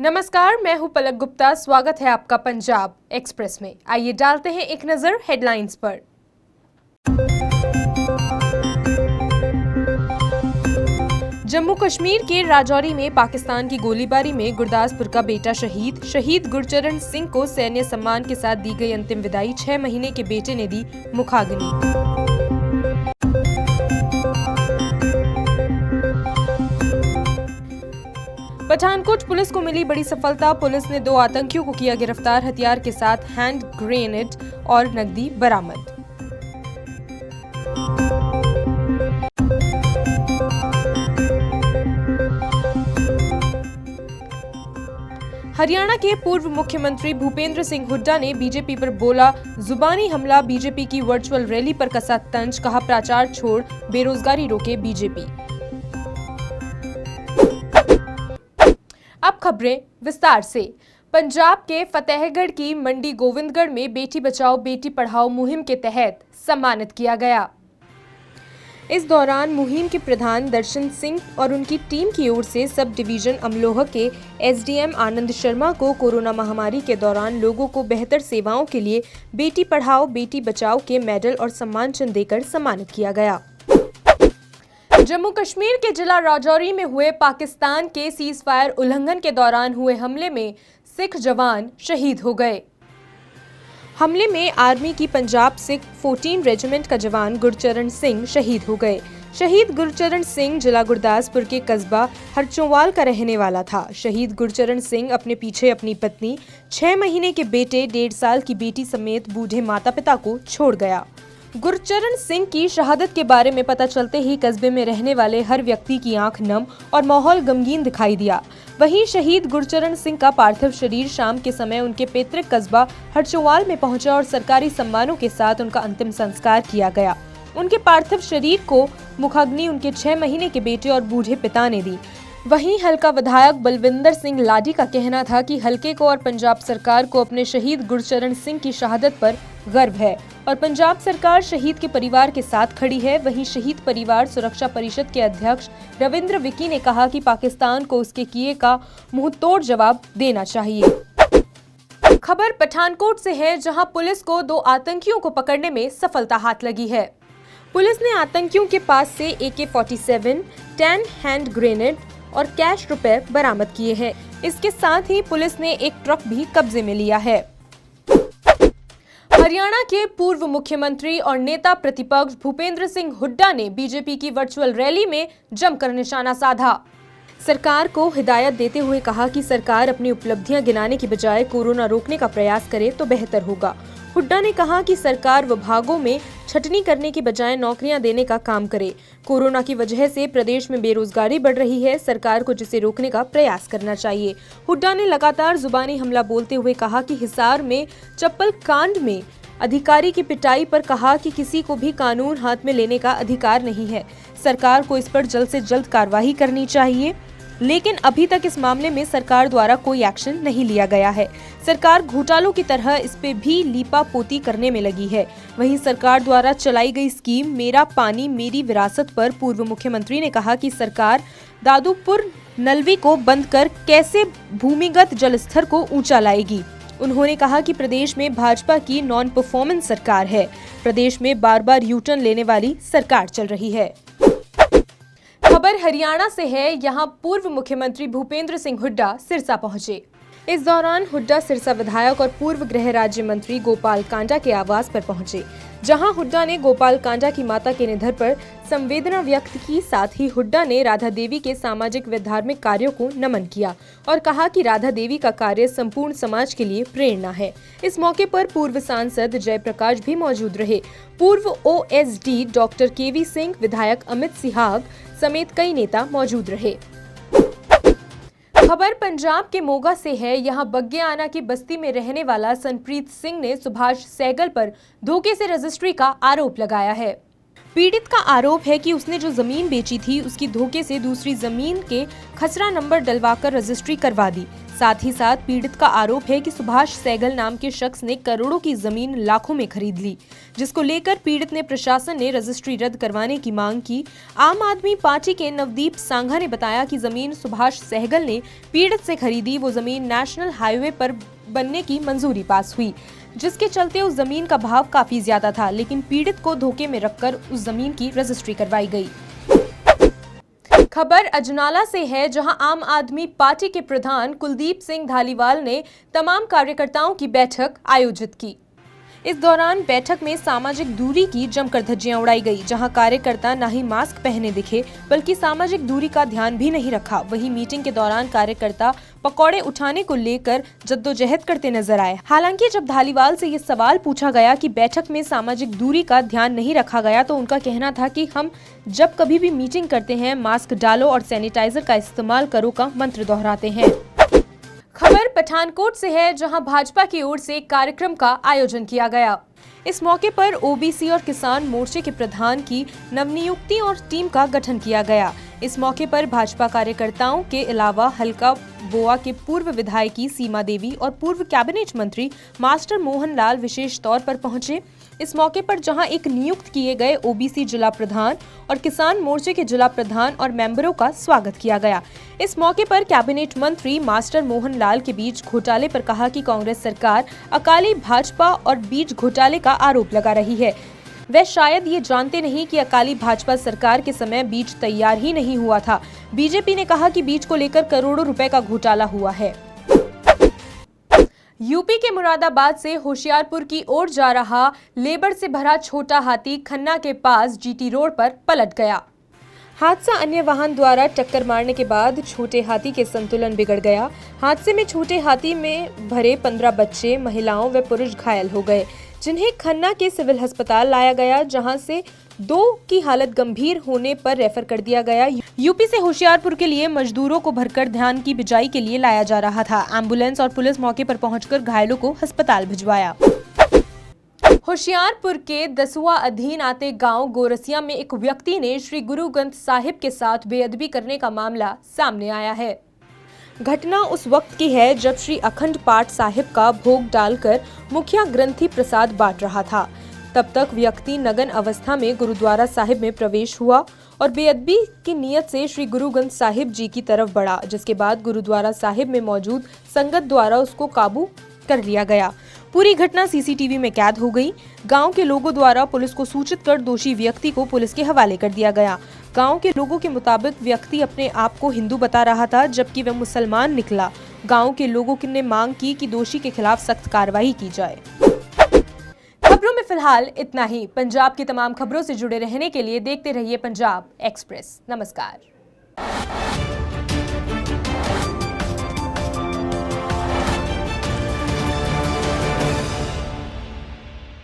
नमस्कार, मैं हूं पलक गुप्ता। स्वागत है आपका पंजाब एक्सप्रेस में। आइए डालते हैं एक नजर हेडलाइंस पर। जम्मू कश्मीर के राजौरी में पाकिस्तान की गोलीबारी में गुरदासपुर का बेटा शहीद गुरचरण सिंह को सैन्य सम्मान के साथ दी गई अंतिम विदाई। 6 महीने के बेटे ने दी मुखाग्नि। पठानकोट पुलिस को मिली बड़ी सफलता। पुलिस ने 2 आतंकियों को किया गिरफ्तार। हथियार के साथ हैंड ग्रेनेड और नकदी बरामद। हरियाणा के पूर्व मुख्यमंत्री भूपेंद्र सिंह हुड्डा ने बीजेपी पर बोला जुबानी हमला। बीजेपी की वर्चुअल रैली पर कसा तंज। कहा प्रचार छोड़ बेरोजगारी रोके बीजेपी। अब खबरें विस्तार से। पंजाब के फतेहगढ़ की मंडी गोविंदगढ़ में बेटी बचाओ बेटी पढ़ाओ मुहिम के तहत सम्मानित किया गया। इस दौरान मुहिम के प्रधान दर्शन सिंह और उनकी टीम की ओर से सब डिवीजन अमलोह के एसडीएम आनंद शर्मा को कोरोना महामारी के दौरान लोगों को बेहतर सेवाओं के लिए बेटी पढ़ाओ बेटी बचाओ के मेडल और सम्मान चिन्ह देकर सम्मानित किया गया। जम्मू कश्मीर के जिला राजौरी में हुए पाकिस्तान के सीज फायर उल्लंघन के दौरान हुए हमले में सिख जवान शहीद हो गए। हमले में आर्मी की पंजाब सिख 14 रेजिमेंट का जवान गुरचरण सिंह शहीद हो गए। शहीद गुरचरण सिंह जिला गुरदासपुर के कस्बा हरचोवाल का रहने वाला था। शहीद गुरचरण सिंह अपने पीछे अपनी पत्नी, 6 महीने के बेटे, 1.5 साल की बेटी समेत बूढ़े माता पिता को छोड़ गया। गुरचरण सिंह की शहादत के बारे में पता चलते ही कस्बे में रहने वाले हर व्यक्ति की आंख नम और माहौल गमगीन दिखाई दिया। वहीं शहीद गुरचरण सिंह का पार्थिव शरीर शाम के समय उनके पैतृक कस्बा हरचोवाल में पहुंचा और सरकारी सम्मानों के साथ उनका अंतिम संस्कार किया गया। उनके पार्थिव शरीर को मुखाग्नि उनके 6 महीने के बेटे और बूढ़े पिता ने दी। वहीं हल्का विधायक बलविंदर सिंह लाडी का कहना था कि हल्के को और पंजाब सरकार को अपने शहीद गुरचरण सिंह की शहादत पर गर्व है और पंजाब सरकार शहीद के परिवार के साथ खड़ी है। वहीं शहीद परिवार सुरक्षा परिषद के अध्यक्ष रविंद्र विकी ने कहा कि पाकिस्तान को उसके किए का मुंहतोड़ जवाब देना चाहिए। खबर पठानकोट से है, जहां पुलिस को 2 आतंकियों को पकड़ने में सफलता हाथ लगी है। पुलिस ने आतंकियों के पास से AK-47, 10 हैंड ग्रेनेड और कैश रुपए बरामद किए हैं। इसके साथ ही पुलिस ने एक ट्रक भी कब्जे में लिया है। हरियाणा के पूर्व मुख्यमंत्री और नेता प्रतिपक्ष भूपेंद्र सिंह हुड्डा ने बीजेपी की वर्चुअल रैली में जमकर निशाना साधा। सरकार को हिदायत देते हुए कहा कि सरकार अपनी उपलब्धियां गिनाने की बजाय कोरोना रोकने का प्रयास करे तो बेहतर होगा। हुड्डा ने कहा कि सरकार विभागों में छटनी करने की बजाय नौकरियां देने का काम करे। कोरोना की वजह से प्रदेश में बेरोजगारी बढ़ रही है, सरकार को जिसे रोकने का प्रयास करना चाहिए। हुड्डा ने लगातार जुबानी हमला बोलते हुए कहा कि हिसार में चप्पल कांड में अधिकारी की पिटाई पर कहा कि किसी को भी कानून हाथ में लेने का अधिकार नहीं है। सरकार को इस पर जल्द से जल्द कार्रवाई करनी चाहिए, लेकिन अभी तक इस मामले में सरकार द्वारा कोई एक्शन नहीं लिया गया है। सरकार घोटालों की तरह इस पे भी लीपापोती करने में लगी है। वहीं सरकार द्वारा चलाई गई स्कीम मेरा पानी मेरी विरासत पर पूर्व मुख्यमंत्री ने कहा कि सरकार दादूपुर नलवी को बंद कर कैसे भूमिगत जलस्तर को ऊंचा लाएगी। उन्होंने कहा कि प्रदेश में भाजपा की नॉन परफॉर्मेंस सरकार है। प्रदेश में बार बार यूटर्न लेने वाली सरकार चल रही है। खबर हरियाणा से है, यहां पूर्व मुख्यमंत्री भूपेंद्र सिंह हुड्डा सिरसा पहुंचे। इस दौरान हुड्डा सिरसा विधायक और पूर्व गृह राज्य मंत्री गोपाल कांडा के आवास पर पहुंचे, जहां हुड्डा ने गोपाल कांडा की माता के निधन पर संवेदना व्यक्त की। साथ ही हुड्डा ने राधा देवी के सामाजिक व धार्मिक कार्यों को नमन किया और कहा कि राधा देवी का कार्य संपूर्ण समाज के लिए प्रेरणा है। इस मौके पर पूर्व सांसद जयप्रकाश भी मौजूद रहे। पूर्व OSD डॉक्टर KV सिंह, विधायक अमित सिहाग समेत कई नेता मौजूद रहे। खबर पंजाब के मोगा से है, यहां बग्गेआना की बस्ती में रहने वाला सनप्रीत सिंह ने सुभाष सहगल पर धोखे से रजिस्ट्री का आरोप लगाया है। पीड़ित का आरोप है कि उसने जो जमीन बेची थी उसकी धोखे से दूसरी जमीन के खसरा नंबर डलवाकर रजिस्ट्री करवा दी। साथ ही साथ पीड़ित का आरोप है कि सुभाष सहगल नाम के शख्स ने करोड़ों की जमीन लाखों में खरीद ली, जिसको लेकर पीड़ित ने प्रशासन ने रजिस्ट्री रद्द करवाने की मांग की। आम आदमी पार्टी के नवदीप सांघा ने बताया कि जमीन सुभाष सहगल ने पीड़ित से खरीदी, वो जमीन नेशनल हाईवे पर बनने की मंजूरी पास हुई, जिसके चलते उस जमीन का भाव काफी ज्यादा था, लेकिन पीड़ित को धोखे में रखकर उस जमीन की रजिस्ट्री करवाई गई। खबर अजनाला से है, जहां आम आदमी पार्टी के प्रधान कुलदीप सिंह धालीवाल ने तमाम कार्यकर्ताओं की बैठक आयोजित की। इस दौरान बैठक में सामाजिक दूरी की जमकर धज्जियां उड़ाई गई, जहां कार्यकर्ता न ही मास्क पहने दिखे बल्कि सामाजिक दूरी का ध्यान भी नहीं रखा। वहीं मीटिंग के दौरान कार्यकर्ता पकौड़े उठाने को लेकर जद्दोजहद करते नजर आए। हालांकि जब धालीवाल से ये सवाल पूछा गया कि बैठक में सामाजिक दूरी का ध्यान नहीं रखा गया, तो उनका कहना था कि हम जब कभी भी मीटिंग करते हैं मास्क डालो और सैनिटाइजर का इस्तेमाल करो का मंत्र दोहराते हैं। खबर पठानकोट से है, जहां भाजपा की ओर से एक कार्यक्रम का आयोजन किया गया। इस मौके पर ओबीसी और किसान मोर्चे के प्रधान की नवनियुक्ति और टीम का गठन किया गया। इस मौके पर भाजपा कार्यकर्ताओं के अलावा हल्का बोआ के पूर्व विधायकी सीमा देवी और पूर्व कैबिनेट मंत्री मास्टर मोहन लाल विशेष तौर पर पहुंचे। इस मौके पर जहां एक नियुक्त किए गए ओबीसी जिला प्रधान और किसान मोर्चे के जिला प्रधान और मेंबरों का स्वागत किया गया। इस मौके पर कैबिनेट मंत्री मास्टर मोहन लाल के बीच घोटाले पर कहा कि कांग्रेस सरकार अकाली भाजपा और बीज घोटाले का आरोप लगा रही है। वे शायद ये जानते नहीं कि अकाली भाजपा सरकार के समय बीज तैयार ही नहीं हुआ था। बीजेपी ने कहा कि बीज को लेकर करोड़ों रुपए का घोटाला हुआ है। यूपी के मुरादाबाद से होशियारपुर की ओर जा रहा लेबर से भरा छोटा हाथी खन्ना के पास जीटी रोड पर पलट गया। हादसा अन्य वाहन द्वारा टक्कर मारने के बाद छोटे हाथी के संतुलन बिगड़ गया। हादसे में छोटे हाथी में भरे 15 बच्चे, महिलाओं व पुरुष घायल हो गए, जिन्हें खन्ना के सिविल अस्पताल लाया गया, जहां से 2 की हालत गंभीर होने पर रेफर कर दिया गया। यूपी से होशियारपुर के लिए मजदूरों को भरकर धान की बिजाई के लिए लाया जा रहा था। एम्बुलेंस और पुलिस मौके पर पहुंचकर घायलों को अस्पताल भिजवाया। होशियारपुर के दसुआ अधीन आते गांव गोरसिया में एक व्यक्ति ने श्री गुरु ग्रंथ साहिब के साथ बेअदबी करने का मामला सामने आया है। घटना उस वक्त की है जब श्री अखंड पाठ साहिब का भोग डालकर मुखिया ग्रंथी प्रसाद बांट रहा था। तब तक व्यक्ति नगन अवस्था में गुरुद्वारा साहिब में प्रवेश हुआ और बेअदबी की नीयत से श्री गुरु ग्रंथ साहिब जी की तरफ बढ़ा, जिसके बाद गुरुद्वारा साहिब में मौजूद संगत द्वारा उसको काबू कर लिया गया। पूरी घटना सीसीटीवी में कैद हो गई। गांव के लोगों द्वारा पुलिस को सूचित कर दोषी व्यक्ति को पुलिस के हवाले कर दिया गया। गांव के लोगों के मुताबिक व्यक्ति अपने आप को हिंदू बता रहा था, जबकि वह मुसलमान निकला। गांव के लोगों ने मांग की कि दोषी के खिलाफ सख्त कार्रवाई की जाए। खबरों में फिलहाल इतना ही। पंजाब की तमाम खबरों से जुड़े रहने के लिए देखते रहिए पंजाब एक्सप्रेस। नमस्कार।